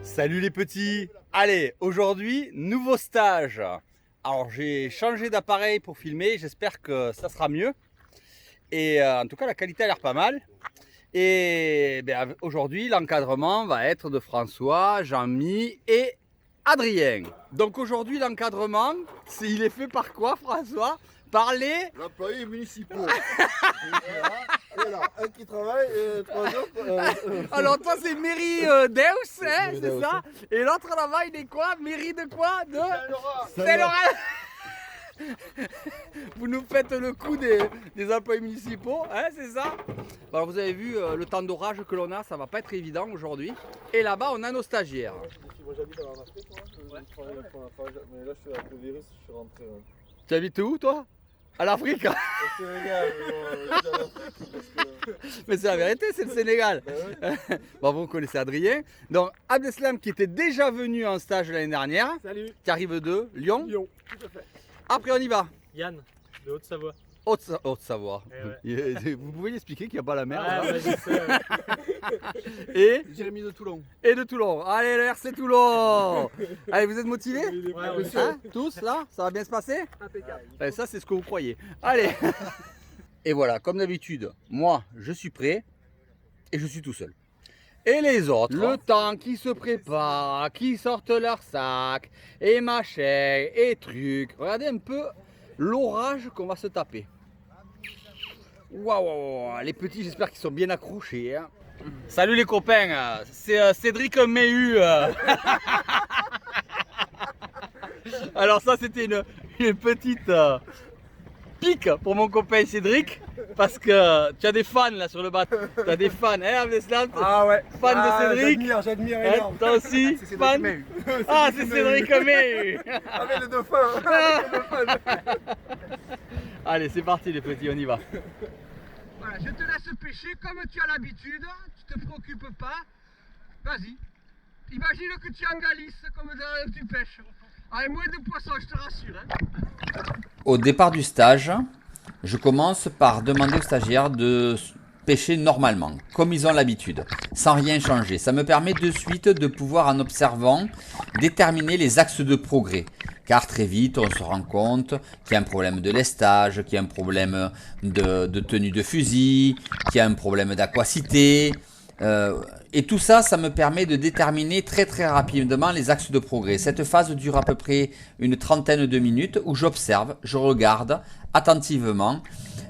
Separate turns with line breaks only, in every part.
Salut les petits. Allez, aujourd'hui, nouveau stage. Alors j'ai changé d'appareil pour filmer, j'espère que ça sera mieux. Et en tout cas la qualité a l'air pas mal. Et ben, aujourd'hui l'encadrement va être de François, Jean-Mi et Adrien. Donc aujourd'hui l'encadrement, il est fait par quoi François? Par les
employés municipaux. Voilà, un qui travaille et trois autres.
Alors toi c'est mairie d'Eus, hein,
Mairie
c'est
d'Eus.
ça? Et l'autre là-bas il est quoi? Mairie de quoi? De
Saint-Laurent.
Saint-Laurent. Vous nous faites le coup des employés municipaux, hein, c'est ça? Alors vous avez vu le temps d'orage que l'on a, ça va pas être évident aujourd'hui. Et là-bas on a nos stagiaires.
Moi j'habite en Afrique, moi. Mais là je suis avec le virus, je suis rentré.
Tu habites où toi? À l'Afrique?
Au Sénégal, j'habite en Afrique parce que.
Mais c'est la vérité, c'est le Sénégal.
Ben ouais.
Bon, vous connaissez Adrien. Donc Abdeslam qui était déjà venu en stage l'année dernière,
Salut,
qui arrive de Lyon.
Lyon, tout à fait.
Après on y va.
Yann, de Haute-Savoie.
Haute-Savoie.
Eh
Vous pouvez lui expliquer qu'il n'y a pas la mer
Ah,
là.
bah, je sais.
Et
Jérémy de Toulon.
de Toulon. Allez, le RC Toulon. Allez, vous êtes motivés?
Ouais, ouais.
Hein, tous là? Ça va bien se passer?
Impeccable.
Ouais, ça, c'est ce que vous croyez. Allez. Et voilà, comme d'habitude, moi, je suis prêt et je suis tout seul. Et les autres, le temps qui se préparent, qui sortent leur sac, et machin, et trucs. Regardez un peu l'orage qu'on va se taper. Waouh, les petits, j'espère qu'ils sont bien accrochés. Hein. Salut les copains, c'est Cédric Méhu. Alors ça, c'était une petite pique pour mon copain Cédric, parce que tu as des fans là sur le bateau. Tu as des fans, hein, Abdeslam?
Ah ouais.
Fan de Cédric.
J'admire
Hein,
énorme.
toi aussi,
C'est
fan?
Cédric Méhu.
Ah, c'est Cédric Méhu.
Avec le dauphin.
Allez, c'est parti les petits, on y va.
Voilà, je te laisse pêcher comme tu as l'habitude, tu te préoccupes pas. Vas-y. Imagine que tu es en Galice, comme tu pêches. Avec moins de poissons, je te rassure. Hein.
Au départ du stage, je commence par demander aux stagiaires de pêcher normalement, comme ils ont l'habitude, sans rien changer. Ça me permet de suite de pouvoir, en observant, déterminer les axes de progrès. Car très vite, on se rend compte qu'il y a un problème de lestage, qu'il y a un problème de tenue de fusil, qu'il y a un problème d'aquacité. Et tout ça, ça me permet de déterminer très rapidement les axes de progrès. Cette phase dure à peu près une trentaine de minutes où j'observe, je regarde attentivement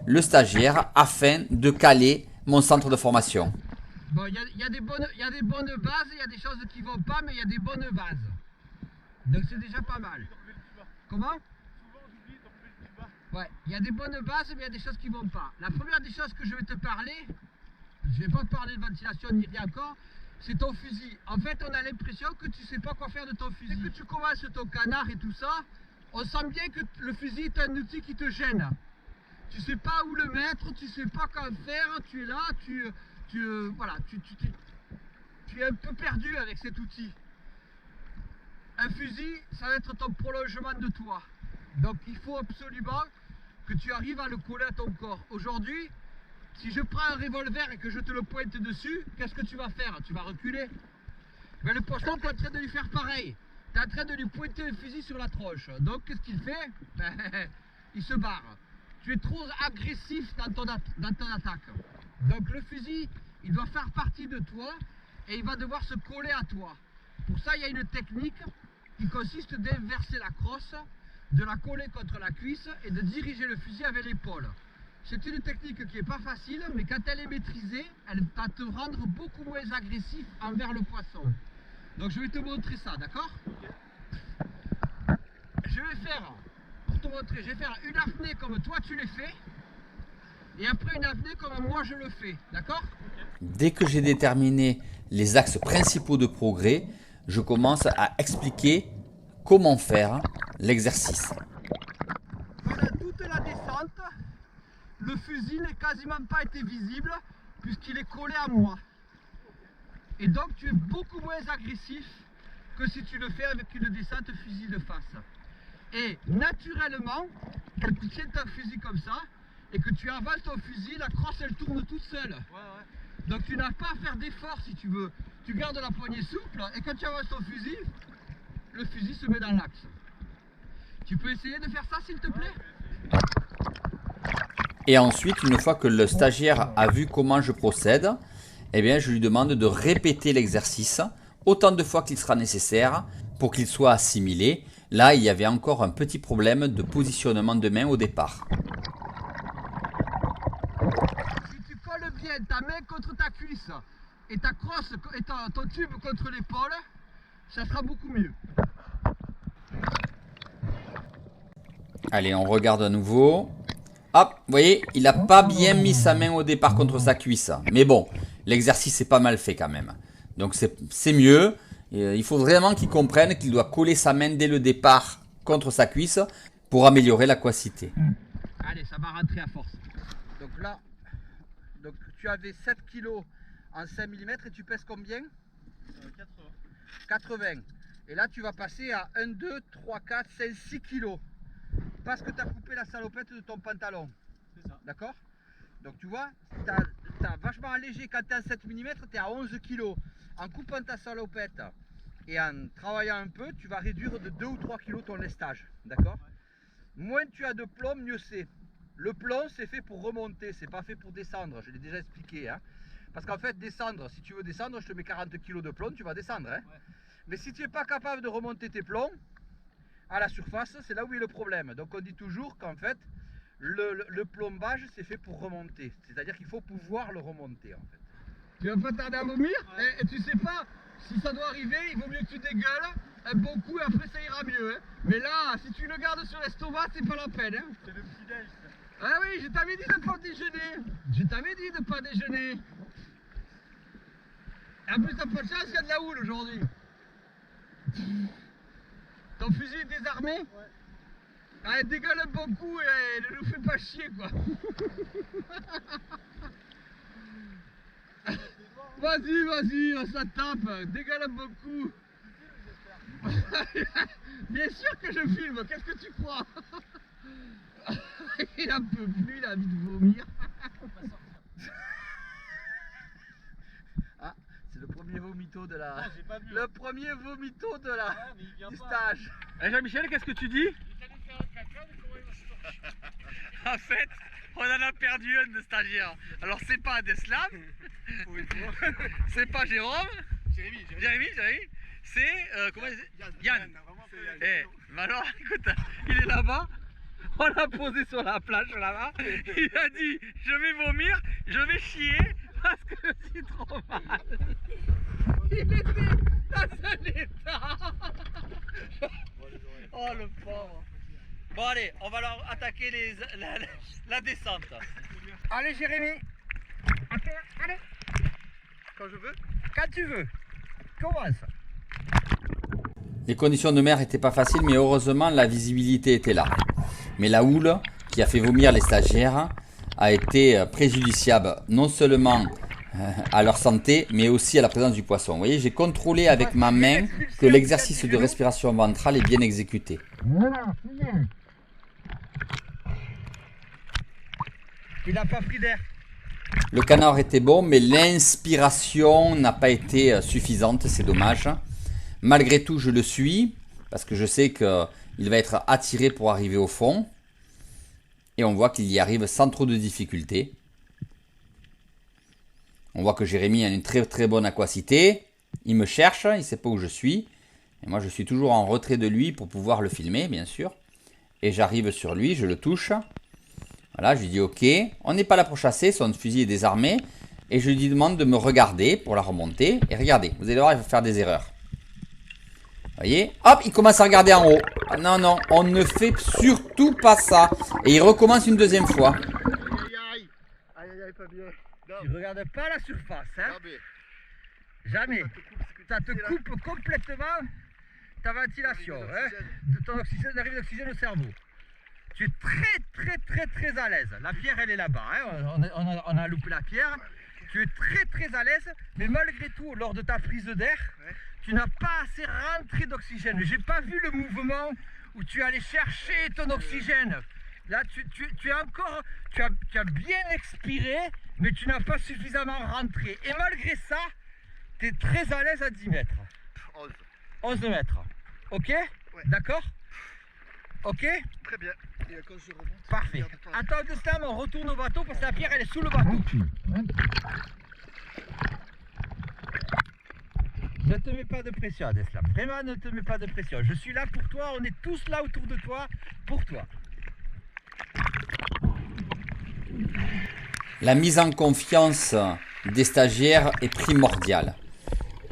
le stagiaire afin de caler mon centre de formation.
Bon, il y a des bonnes bases, il y a des choses qui vont pas, mais il y a des bonnes bases. Donc c'est déjà pas mal. Comment? Ouais, il y a des bonnes bases, mais il y a des choses qui vont pas. La première des choses que je vais te parler, je vais pas te parler de ventilation ni rien encore, c'est ton fusil. En fait, on a l'impression que tu sais pas quoi faire de ton fusil. Dès que tu commences ton canard et tout ça, on sent bien que le fusil est un outil qui te gêne. Tu sais pas où le mettre, tu sais pas quoi faire, tu es là, tu es un peu perdu avec cet outil. Un fusil, ça va être ton prolongement de toi. Donc il faut absolument que tu arrives à le coller à ton corps. Aujourd'hui, si je prends un revolver et que je te le pointe dessus, qu'est-ce que tu vas faire? Tu vas reculer. Mais le poisson, tu es en train de lui faire pareil. Tu es en train de lui pointer un fusil sur la tronche. Donc qu'est-ce qu'il fait? Il se barre. Tu es trop agressif dans ton attaque. Donc le fusil, il doit faire partie de toi et il va devoir se coller à toi. Pour ça, il y a une technique qui consiste d'inverser la crosse, de la coller contre la cuisse et de diriger le fusil avec l'épaule. C'est une technique qui n'est pas facile, mais quand elle est maîtrisée, elle va te rendre beaucoup moins agressif envers le poisson. Donc je vais te montrer ça, d'accord? Je vais faire, pour te montrer, je vais faire une apnée comme toi tu l'as fait, et après une apnée comme moi je le fais, d'accord?
Dès que j'ai déterminé les axes principaux de progrès, je commence à expliquer comment faire l'exercice.
Pendant toute la descente, le fusil n'a quasiment pas été visible puisqu'il est collé à moi. Et donc tu es beaucoup moins agressif que si tu le fais avec une descente fusil de face. Et naturellement, quand tu tiens ton fusil comme ça et que tu avales ton fusil, la crosse elle tourne toute seule. Donc tu n'as pas à faire d'effort si tu veux. tu gardes la poignée souple et quand tu avances ton fusil, le fusil se met dans l'axe. Tu peux essayer de faire ça s'il te plaît?
Et ensuite, une fois que le stagiaire a vu comment je procède, eh bien, je lui demande de répéter l'exercice autant de fois qu'il sera nécessaire pour qu'il soit assimilé. Là, il y avait encore un petit problème de positionnement de main au départ.
Si tu colles bien ta main contre ta cuisse et ta crosse et ton tube contre l'épaule, ça sera beaucoup mieux.
Allez, on regarde à nouveau. Hop, vous voyez, il n'a pas bien mis sa main au départ contre sa cuisse. Mais bon, l'exercice est pas mal fait quand même. Donc c'est mieux. Il faut vraiment qu'il comprenne qu'il doit coller sa main dès le départ contre sa cuisse pour améliorer l'aquacité.
Allez, ça va rentrer à force. Donc là, tu avais 7 kg en 5 mm et tu pèses combien? 80. Et là, tu vas passer à 1, 2, 3, 4, 5, 6 kg. Parce que tu as coupé la salopette de ton pantalon.
C'est ça.
D'accord? Donc tu vois, tu as vachement allégé. Quand tu es en 7 mm, tu es à 11 kg. En coupant ta salopette et en travaillant un peu, tu vas réduire de 2 ou 3 kg ton lestage. D'accord? Moins tu as de plomb, mieux c'est. Le plomb, c'est fait pour remonter, c'est pas fait pour descendre. Je l'ai déjà expliqué. Hein. Parce qu'en fait, descendre, si tu veux descendre, je te mets 40 kg de plomb, tu vas descendre. Hein. Ouais. Mais si tu n'es pas capable de remonter tes plombs à la surface, c'est là où est le problème. Donc on dit toujours qu'en fait, le plombage, c'est fait pour remonter. C'est-à-dire qu'il faut pouvoir le remonter en fait. Tu vas pas tarder à vomir? Ouais. Et tu sais pas, si ça doit arriver, il vaut mieux que tu dégueules un bon coup et après ça ira mieux. Hein. Mais là, si tu le gardes sur l'estomac, c'est pas la peine. Hein.
C'est le petit déj.
Ah oui, je t'avais dit de pas déjeuner. Je t'avais dit de pas déjeuner. En plus, t'as pas de chance, il y a de la houle aujourd'hui. Ton fusil est désarmé? Ouais. Allez, dégueule un bon coup et ne nous fais pas chier, quoi. Vas-y, ça tape. Dégueule un bon coup. Bien sûr que je filme, qu'est-ce que tu crois? Il en peut plus, il a envie de vomir. Ah, c'est le premier vomito de la...
Ah, j'ai pas vu.
Le premier vomito de la...
Ah, mais il vient
du
pas.
stage. Et Jean-Michel, qu'est-ce que tu dis? En fait, on en a perdu un de stagiaire. Alors c'est pas Deslam, c'est pas Jérôme, Jérémy, c'est comment Yann. Eh, mais alors écoute, il est là-bas, on l'a posé sur la plage là-bas, il a dit je vais vomir, je vais chier parce que je suis trop mal. Il était dans un état. Oh le pauvre. Bon allez, on va leur attaquer la descente. Allez Jérémy. Allez. Quand je veux. Quand tu veux. Commence.
Les conditions de mer n'étaient pas faciles, mais heureusement la visibilité était là. Mais la houle qui a fait vomir les stagiaires a été préjudiciable non seulement à leur santé, mais aussi à la présence du poisson. Vous voyez, j'ai contrôlé avec ma main que l'exercice de respiration ventrale est bien exécuté.
Il n'a pas pris d'air.
Le canard était bon, mais l'inspiration n'a pas été suffisante, c'est dommage. Malgré tout, je le suis, parce que je sais qu'il va être attiré pour arriver au fond. Et on voit qu'il y arrive sans trop de difficultés. On voit que Jérémy a une très très bonne aquacité. Il me cherche, il ne sait pas où je suis. Et moi, je suis toujours en retrait de lui pour pouvoir le filmer, bien sûr. Et j'arrive sur lui, je le touche. Voilà, je lui dis ok. On n'est pas là pour chasser, son fusil est désarmé. Et je lui demande de me regarder pour la remonter. Et regardez, vous allez voir, il va faire des erreurs. Vous voyez? Hop, il commence à regarder en haut. Ah, non, non, on ne fait surtout pas ça. Et il recommence une deuxième fois.
Aïe, pas bien.
Tu regardes pas la surface, hein?
Jamais.
Jamais. Ça te coupe complètement ta ventilation, hein? De ton oxygène, l'arrivée d'oxygène au cerveau. Tu es très à l'aise. La pierre, elle est là-bas, hein? On a loupé la pierre. Tu es très à l'aise, mais malgré tout, lors de ta prise d'air, tu n'as pas assez rentré d'oxygène. J'ai pas vu le mouvement où tu allais chercher ton oxygène. Là, tu as bien expiré, mais tu n'as pas suffisamment rentré. Et malgré ça, tu es très à l'aise à 10 mètres.
11.
11 mètres. Ok? D'accord? Ok?
Très bien. Et quand je remonte,
Parfait.
regarde-toi.
Attends deux secondes, on retourne au bateau parce que la pierre elle est sous le bateau. Ne te mets pas de pression, Adeslam. Vraiment, ne te mets pas de pression. Je suis là pour toi, on est tous là autour de toi, pour toi.
La mise en confiance des stagiaires est primordiale.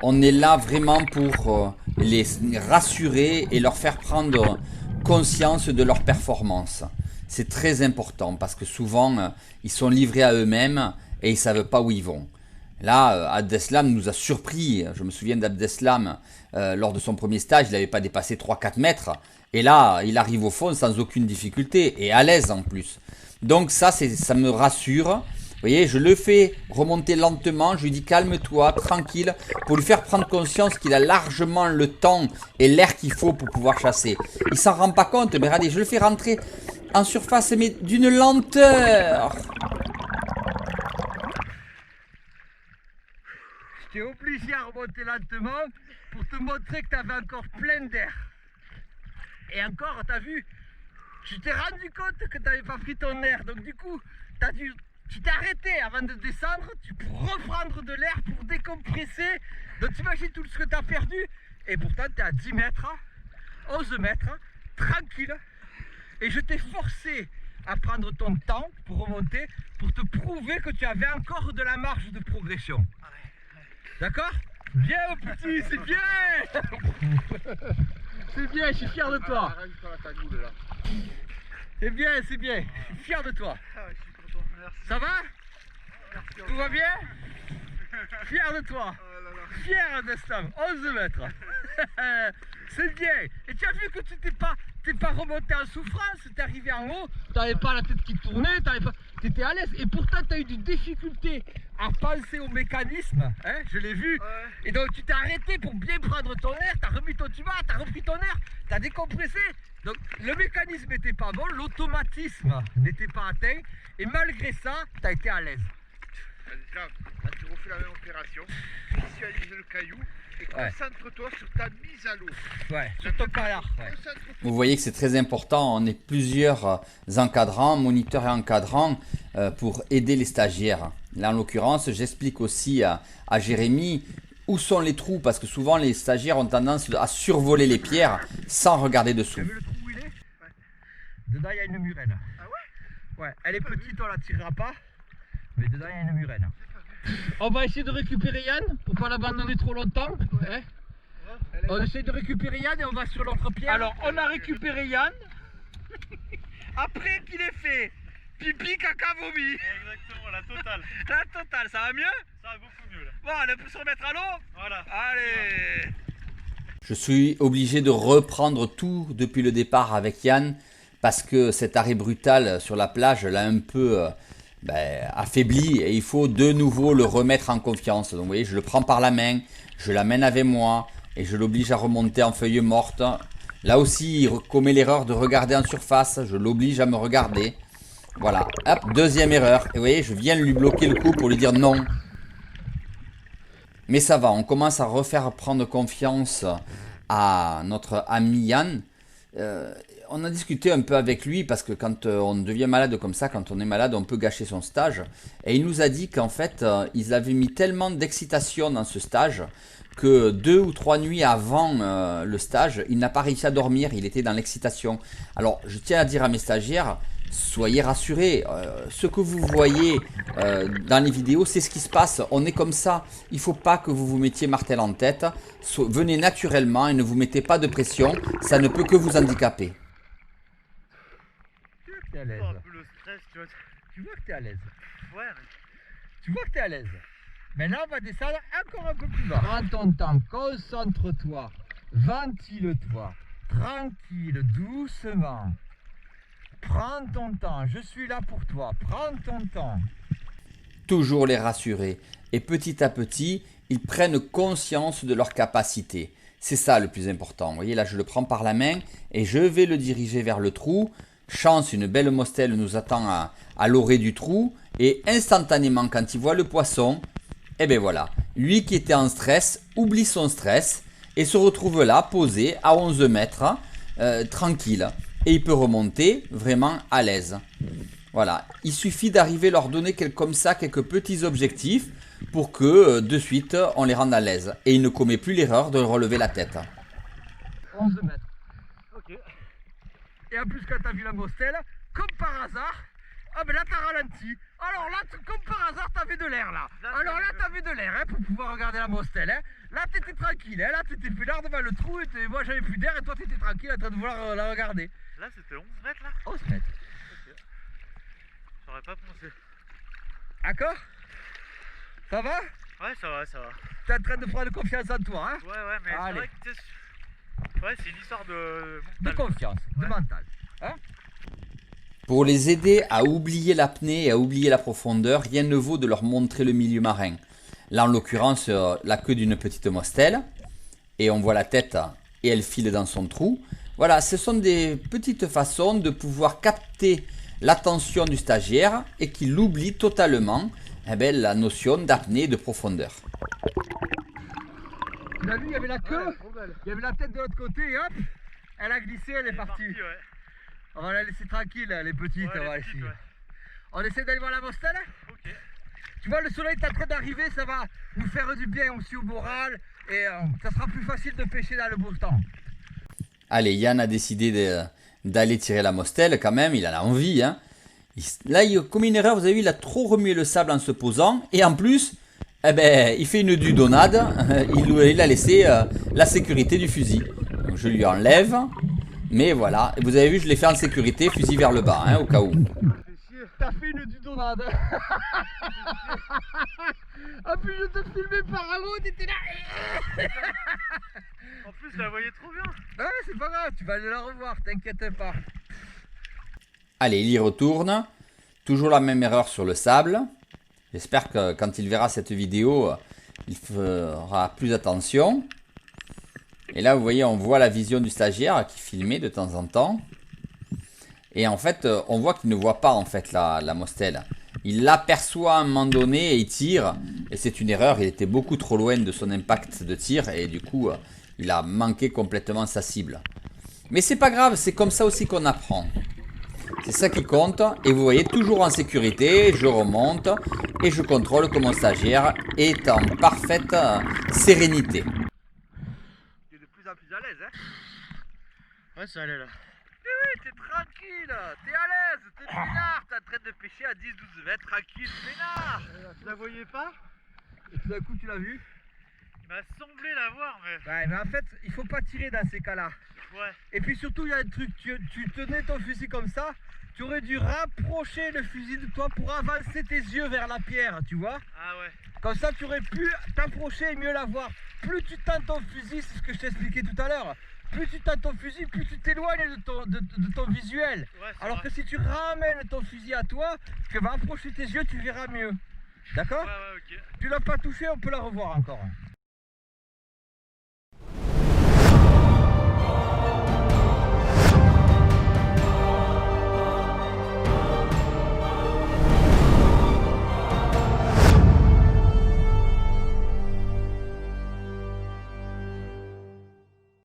On est là vraiment pour les rassurer et leur faire prendre conscience de leur performance. C'est très important parce que souvent, ils sont livrés à eux-mêmes et ils ne savent pas où ils vont. Là, Abdeslam nous a surpris. Je me souviens d'Abdeslam lors de son premier stage, il n'avait pas dépassé 3-4 mètres. Et là, il arrive au fond sans aucune difficulté et à l'aise en plus. Donc ça me rassure. Vous voyez, je le fais remonter lentement, je lui dis calme-toi, tranquille, pour lui faire prendre conscience qu'il a largement le temps et l'air qu'il faut pour pouvoir chasser. Il s'en rend pas compte, mais regardez, je le fais rentrer en surface, mais d'une lenteur.
J'étais obligé à remonter lentement pour te montrer que tu avais encore plein d'air. Et encore, tu as vu, tu t'es rendu compte que tu n'avais pas pris ton air, donc du coup, tu t'es arrêté avant de descendre, pour reprendre de l'air, pour décompresser. Donc t'imagines tout ce que tu as perdu. Et pourtant tu es à 10 mètres, 11 mètres, tranquille. Et je t'ai forcé à prendre ton temps pour remonter, pour te prouver que tu avais encore de la marge de progression. D'accord? Bien petit, c'est bien. C'est bien, je suis fier de toi.
Arrange-toi la cagoule là.
C'est bien, c'est bien. Je suis fier de toi.
Ah, je suis content. Merci.
Ça va?
Merci.
Tout va bien? Fier de toi.
Oh là là.
Fier d'Estam, 11 mètres. C'est bien. Et tu as vu que tu t'es pas remonté en souffrance, tu es arrivé en haut, tu n'avais pas la tête qui tournait, tu étais à l'aise. Et pourtant, tu as eu des difficultés à penser au mécanisme, hein, je l'ai vu.
Ouais.
Et donc, tu t'es arrêté pour bien prendre ton air, tu as remis ton tuba, tu as repris ton air, tu as décompressé. Donc, le mécanisme n'était pas bon, l'automatisme n'était pas atteint. Et malgré ça, tu as été à l'aise.
Là, tu refais la même opération, visualise le caillou et concentre-toi sur ta mise à l'eau.
Ouais, sur ton canard. Ouais.
Concentre-toi.
Vous voyez que c'est très important, on est plusieurs encadrants, moniteurs et encadrants pour aider les stagiaires. Là en l'occurrence, j'explique aussi à Jérémy où sont les trous parce que souvent les stagiaires ont tendance à survoler les pierres sans regarder
Tu
dessous.
as vu le trou où il est? Dedans il y a une murène.
Ah ouais?
Ouais, elle est petite, on la tirera pas. Mais dedans il y a une murène. On va essayer de récupérer Yann pour pas l'abandonner trop longtemps. Hein, on essaie de récupérer Yann et on va sur l'autre pierre. Alors on a récupéré Yann. Après qu'il ait fait pipi, caca, vomi.
Exactement, la totale.
La totale, ça va mieux?
Ça va beaucoup mieux là.
Bon, on peut se remettre à l'eau?
Voilà.
Allez.
Je suis obligé de reprendre tout depuis le départ avec Yann parce que cet arrêt brutal sur la plage l'a un peu affaibli et il faut de nouveau le remettre en confiance. Donc vous voyez, je le prends par la main, je l'amène avec moi et je l'oblige à remonter en feuille morte. Là aussi, il commet l'erreur de regarder en surface, je l'oblige à me regarder. Voilà, hop, deuxième erreur. Et vous voyez, je viens lui bloquer le coup pour lui dire non. Mais ça va, on commence à refaire prendre confiance à notre ami Yann. On a discuté un peu avec lui parce que quand on devient malade comme ça, quand on est malade, on peut gâcher son stage. Et il nous a dit qu'en fait, ils avaient mis tellement d'excitation dans ce stage que 2 ou 3 nuits avant le stage, il n'a pas réussi à dormir, il était dans l'excitation. Alors, je tiens à dire à mes stagiaires, soyez rassurés, ce que vous voyez dans les vidéos, c'est ce qui se passe, on est comme ça. Il ne faut pas que vous vous mettiez martel en tête, venez naturellement et ne vous mettez pas de pression, ça ne peut que vous handicaper.
Tu vois que t'es à l'aise.
Un peu le stress, tu vois.
Tu vois que t'es à l'aise.
Ouais,
Tu vois que t'es à l'aise. Maintenant, on va descendre encore un peu plus bas. Prends ton temps, concentre-toi, ventile-toi, tranquille, doucement. Prends ton temps, je suis là pour toi, prends ton temps.
Toujours les rassurer. Et petit à petit, ils prennent conscience de leur capacité. C'est ça le plus important. Vous voyez, là, je le prends par la main et je vais le diriger vers le trou. Chance, une belle mostelle nous attend à l'orée du trou. Et instantanément, quand il voit le poisson, et bien voilà, Lui qui était en stress oublie son stress et se retrouve là posé à 11 mètres tranquille. Et il peut remonter vraiment à l'aise. Voilà, il suffit d'arriver leur donner comme ça quelques petits objectifs pour que de suite on les rende à l'aise. Et il ne commet plus l'erreur de relever la tête.
11 mètres.
Ok.
Et en plus quand t'as vu la Mostel, comme par hasard, ah ben là t'as ralenti. Alors là, comme par hasard, t'avais de l'air là. Alors là t'avais de l'air pour pouvoir regarder la Mostel. Là t'étais tranquille, là t'étais plus là devant le trou et moi j'avais plus d'air et toi t'étais tranquille en train de vouloir la regarder.
Là, c'était 11 mètres là.
11 mètres.
J'aurais pas pensé.
D'accord? Ça va?
Ouais, ça va, ça va.
T'es en train de prendre confiance en toi, hein?
Ouais, mais c'est
Allez.
vrai que ouais, c'est une histoire de
De
mental.
confiance, de
Ouais.
mental.
Pour les aider à oublier l'apnée et à oublier la profondeur, rien ne vaut de leur montrer le milieu marin. Là en l'occurrence la queue d'une petite Mostel. Et on voit la tête et elle file dans son trou. Voilà, ce sont des petites façons de pouvoir capter l'attention du stagiaire et qu'il oublie totalement la notion d'apnée et de profondeur.
Tu l'as vu, il y avait la queue,
Ouais, trop belle.
il y avait la tête de l'autre côté et hop, elle a glissé, elle est partie.
Ouais.
On va la laisser tranquille, les petites,
Ouais,
on va
les petites,
essayer.
ouais.
On essaie d'aller voir la Mostel.
Ok.
Tu vois, le soleil est en train d'arriver, ça va nous faire du bien aussi au moral et ça sera plus facile de pêcher dans le beau temps.
Allez, Yann a décidé d'aller tirer la Mostel quand même, il en a envie. Hein. Là, il commet une erreur, vous avez vu, il a trop remué le sable en se posant. Et en plus, il fait une dudonnade, il a laissé la sécurité du fusil. Donc, je lui enlève, mais voilà. Et vous avez vu, je l'ai fait en sécurité, fusil vers le bas, hein, au cas où.
T'as fait une dudonnade. Ah puis je te filmais par en haut, t'étais là.
En plus, je la voyais trop bien.
Ouais, c'est pas grave, tu vas aller la revoir, t'inquiète pas.
Allez, il y retourne. Toujours la même erreur sur le sable. J'espère que quand il verra cette vidéo, il fera plus attention. Et là, vous voyez, on voit la vision du stagiaire qui filmait de temps en temps. Et en fait, on voit qu'il ne voit pas en fait la Mostel. Il l'aperçoit à un moment donné et il tire. Et c'est une erreur, il était beaucoup trop loin de son impact de tir. Et du coup, il a manqué complètement sa cible. Mais c'est pas grave, c'est comme ça aussi qu'on apprend. C'est ça qui compte. Et vous voyez, toujours en sécurité, je remonte et je contrôle que mon stagiaire est en parfaite sérénité.
Tu es de plus en plus à l'aise, hein?
Ouais, ça allait là.
Oui, t'es tranquille, t'es à l'aise, t'es peinard, t'es en train de pêcher à 10-12 mètres, tranquille, peinard.
Tu la voyais pas?
Et tout d'un coup, tu l'as vu?
Il m'a semblé la voir, mais.
Ouais, mais en fait, il faut pas tirer dans ces cas-là.
Ouais.
Et puis surtout, il y a un truc, tu tenais ton fusil comme ça, tu aurais dû rapprocher le fusil de toi pour avancer tes yeux vers la pierre, tu vois?
Ah ouais.
Comme ça, tu aurais pu t'approcher et mieux la voir. Plus tu tends ton fusil, c'est ce que je t'ai expliqué tout à l'heure, plus tu tends ton fusil, plus tu t'éloignes de ton visuel.
Ouais, c'est
Alors
vrai.
que si tu ramènes ton fusil à toi, tu vas approcher tes yeux, tu verras mieux. D'accord?
Ouais, ok.
Tu l'as pas touché, on peut la revoir encore.